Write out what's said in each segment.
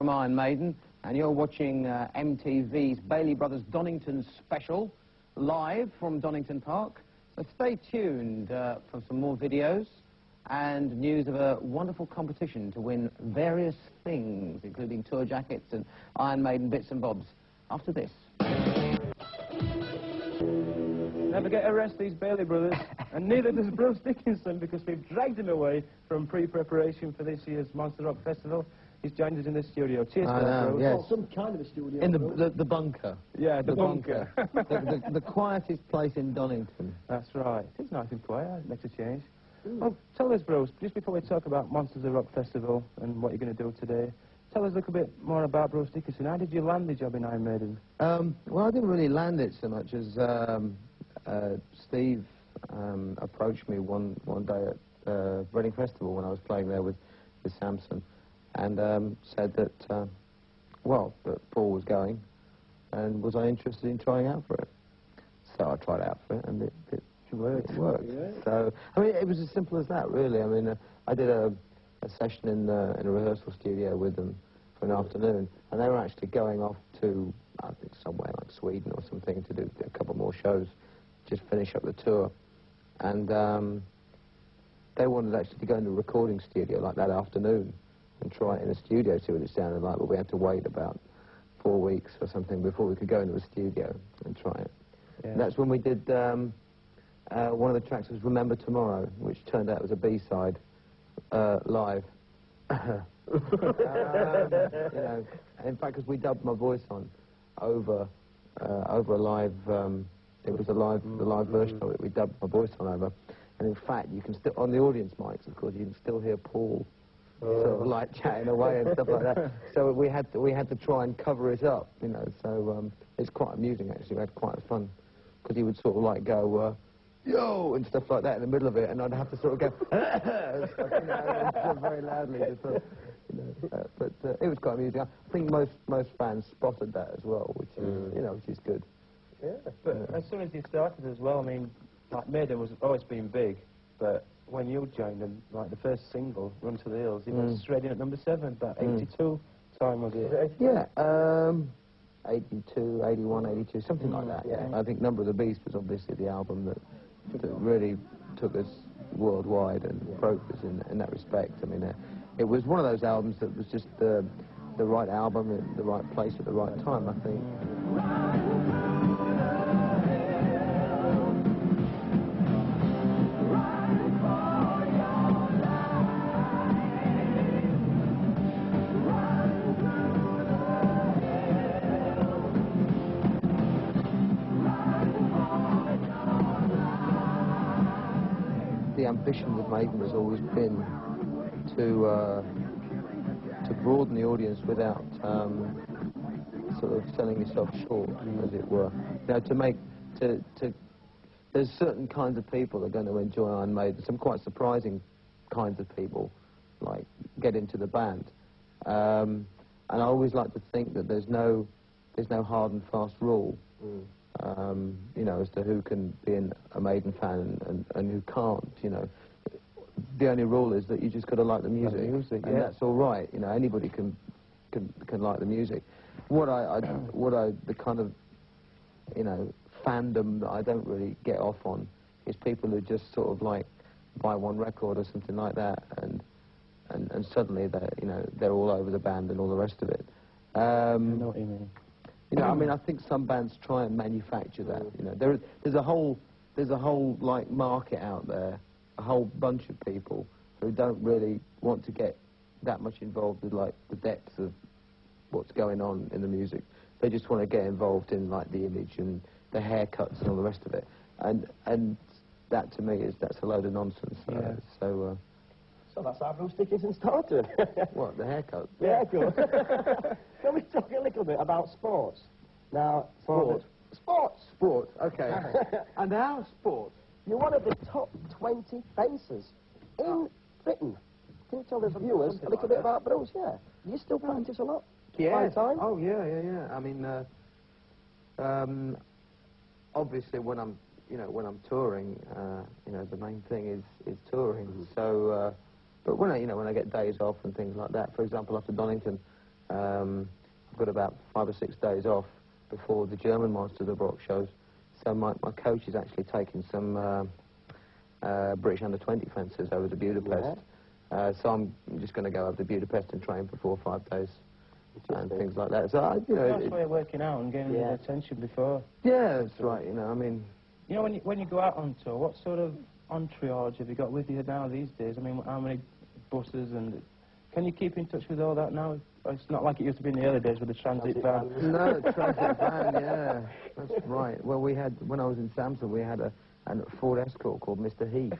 from Iron Maiden, and you're watching MTV's Bailey Brothers Donington special, live from Donington Park. So stay tuned for some more videos and news of a wonderful competition to win various things, including tour jackets and Iron Maiden bits and bobs, after this. Never get arrested, these Bailey brothers, and neither does Bruce Dickinson, because we've dragged him away from pre-preparation for this year's Monster Rock Festival. He's joined us in the studio. Cheers to that, Bruce. Yes. Well, some kind of a studio. In the bunker. Yeah, the bunker. the quietest place in Donington. That's right. It's nice and quiet. It makes a change. Well, tell us, Bruce, just before we talk about Monsters of Rock Festival and what you're going to do today, tell us a little bit more about Bruce Dickinson. How did you land the job in Iron Maiden? Well, I didn't really land it so much as Steve approached me one day at Reading Festival when I was playing there with Samson, and said that, well, that Paul was going, and was I interested in trying out for it. So I tried out for it, and it worked. Yeah. So, I mean, it was as simple as that, really. I mean, I did a session in a rehearsal studio with them for an afternoon, and they were actually going off to, I think, somewhere like Sweden or something to do a couple more shows, just finish up the tour. And they wanted actually to go into a recording studio like that afternoon and try it in a studio, see what it sounded like, but we had to wait about 4 weeks or something before we could go into a studio and try it. Yeah. And that's when we did, one of the tracks was Remember Tomorrow, which turned out was a B-side, live. You know, in fact, because we dubbed my voice on over a live, it was the live version of it, we dubbed my voice on over. And in fact, you can still, on the audience mics, of course, you can still hear Paul sort of like chatting away and stuff like that. So we had to try and cover it up, you know. So it's quite amusing, actually. We had quite fun, because he would sort of like go, yo, and stuff like that in the middle of it, and I'd have to sort of go, and stuff, you know, and very loudly. Just, you know, but it was quite amusing. I think most fans spotted that as well, which is, you know, which is good. Yeah. But as soon as you started as well, I mean, like Maiden was always been big, but when you joined them, like the first single, Run to the Hills, it went straight in at number 7, about 82 time was it? Yeah, 82, 81, 82, something like that, yeah. I think Number of the Beast was obviously the album that really took us worldwide and broke us in that respect. I mean, it was one of those albums that was just the right album in the right place at the right time, I think. The ambition with Maiden has always been to broaden the audience without sort of selling yourself short, as it were. You know, there's certain kinds of people that are going to enjoy Iron Maiden. Some quite surprising kinds of people, like get into the band. And I always like to think that there's no hard and fast rule. You know, as to who can be a Maiden fan and who can't, you know. The only rule is that you just got to like the music, and that's all right. You know, anybody can like the music. The kind of, you know, fandom that I don't really get off on is people who just sort of like buy one record or something like that, and suddenly they're all over the band and all the rest of it. I know what you mean. You know, I mean, I think some bands try and manufacture that. You know, there's a whole like market out there, a whole bunch of people who don't really want to get that much involved with like the depth of what's going on in the music. They just want to get involved in like the image and the haircuts and all the rest of it. And that to me that's a load of nonsense. Yeah. So that's how Bruce Dickinson started. What, the haircut? Yeah, good. Can we talk a little bit about sports? Now, Sport, okay. And now, sport. You're one of the top 20 fencers in Britain. Can you tell the viewers a little bit about Bruce? Yeah. Do you still practice a lot? Yeah. Time? Oh, yeah. I mean, obviously when I'm touring, you know, the main thing is touring. So, but when I get days off and things like that, for example, after Donington, I've got about 5 or 6 days off before the German Monsters of Rock shows. So my coach is actually taking some British under-20 fencers over to Budapest. So I'm just going to go over to Budapest and train for 4 or 5 days and things like that. So, you know... That's way of working out and getting the attention before. Yeah, that's right, you know, I mean... You know, when you go out on tour, what sort of entourage have you got with you now these days? I mean, how many buses and... Can you keep in touch with all that now? It's not like it used to be in the early days with the transit van. No, transit van, yeah, that's right. Well, we had, when I was in Samson, we had a Ford Escort called Mr. Heath,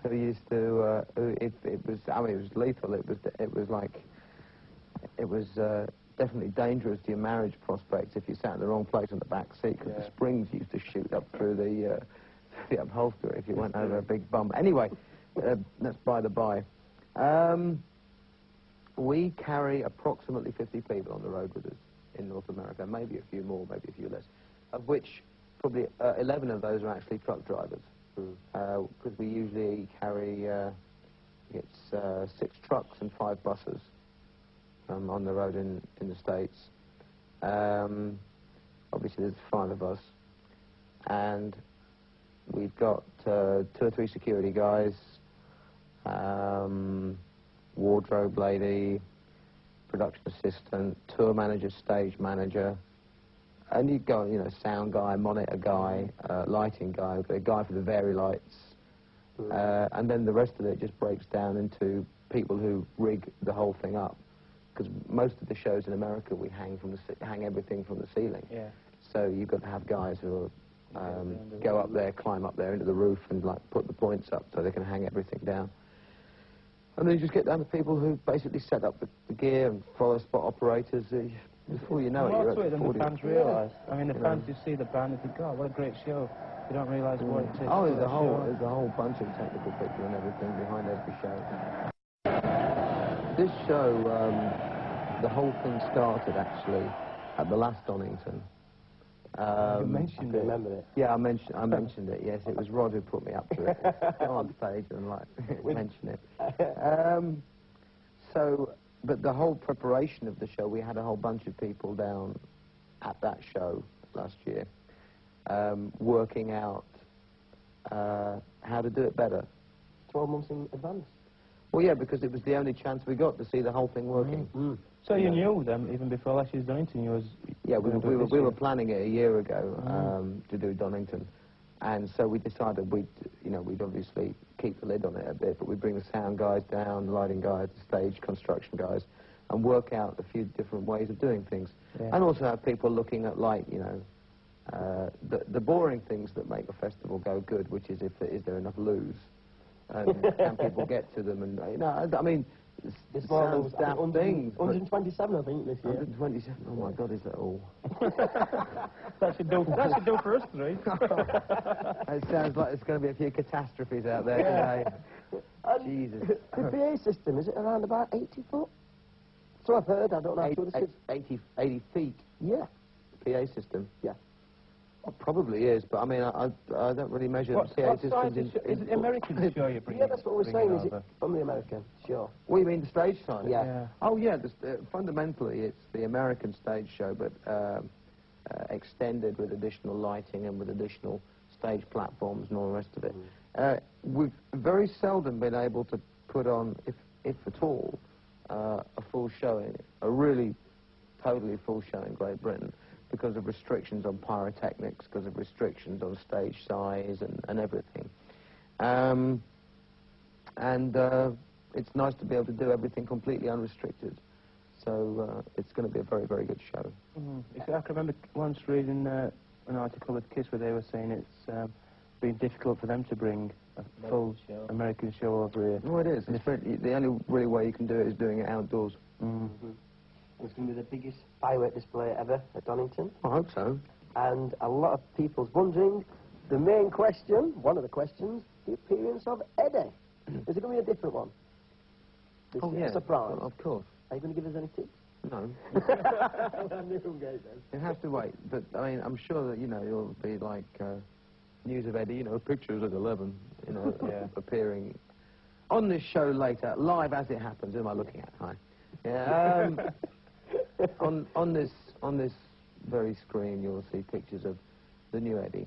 who used to, it was, I mean, it was lethal. It was definitely dangerous to your marriage prospects if you sat in the wrong place on the back seat, because the springs used to shoot up through the upholstery if you went over a big bump. Anyway, that's by the by. We carry approximately 50 people on the road with us in North America, maybe a few more, maybe a few less, of which probably 11 of those are actually truck drivers, because we usually carry, 6 trucks and 5 buses on the road in the States. Obviously there's 5 of us, and we've got 2 or 3 security guys, wardrobe lady, production assistant, tour manager, stage manager, and you go, you know, sound guy, monitor guy, lighting guy, a guy for the vari lights, and then the rest of it just breaks down into people who rig the whole thing up, because most of the shows in America we hang everything from the ceiling. Yeah. So you've got to have guys who go up there, climb up there into the roof, and like put the points up so they can hang everything down. And then you just get down to people who basically set up the gear and follow spot operators. Before you know it, you're at than the fans realise. I mean, the fans just see the band and think, oh, what a great show. They don't realise what it takes. Oh, there's a whole bunch of technical people and everything behind every show. This show, the whole thing started actually at the last Donington. You mentioned it. Remember it? Yeah, I mentioned it. Yes, it was Rod who put me up to it. Go on stage and like mention it. But the whole preparation of the show, we had a whole bunch of people down at that show last year, working out how to do it better. 12 months in advance. Well, yeah, because it was the only chance we got to see the whole thing working. So you knew them even before last year's Donington? Yeah, we were planning it a year ago to do Donington, and so we decided we'd obviously keep the lid on it a bit, but we'd bring the sound guys down, the lighting guys, the stage construction guys, and work out a few different ways of doing things, and also have people looking at the boring things that make a festival go good, which is is there enough loos, and can people get to them, and I mean. It's one of those daft things. 127, I think, this year. 127. Oh my God, is that all? that should do for us 3. It sounds like there's going to be a few catastrophes out there today. Jesus. The PA system, is it around about 80 foot? So I've heard, I don't know. 80 feet? Yeah. PA system? Yeah. Well, probably is, but I mean, I don't really measure PA systems is it American show you're bringing? Yeah, that's what we're saying, is it from the American show? What do you mean, the stage side? Yeah. Oh, yeah, fundamentally it's the American stage show, but extended with additional lighting and with additional stage platforms and all the rest of it. We've very seldom been able to put on, if at all, a full show, a really totally full show in Great Britain, because of restrictions on pyrotechnics, because of restrictions on stage size and everything. It's nice to be able to do everything completely unrestricted. So it's going to be a very, very good show. I can remember once reading an article at KISS where they were saying it's been difficult for them to bring a full American show over here. Oh, it is. The only really way you can do it is doing it outdoors. It's going to be the biggest firework display ever at Donington. I hope so. And a lot of people's wondering, the main question, one of the questions, the appearance of Eddie. Is it going to be a different one? Oh, yeah. A surprise? Well, of course. Are you going to give us any tips? No. then. You have to wait. But, I mean, I'm sure that, you'll be like news of Eddie, pictures at 11, appearing on this show later, live as it happens. Who am I looking at? Hi. Yeah, on this very screen, you'll see pictures of the new Eddie,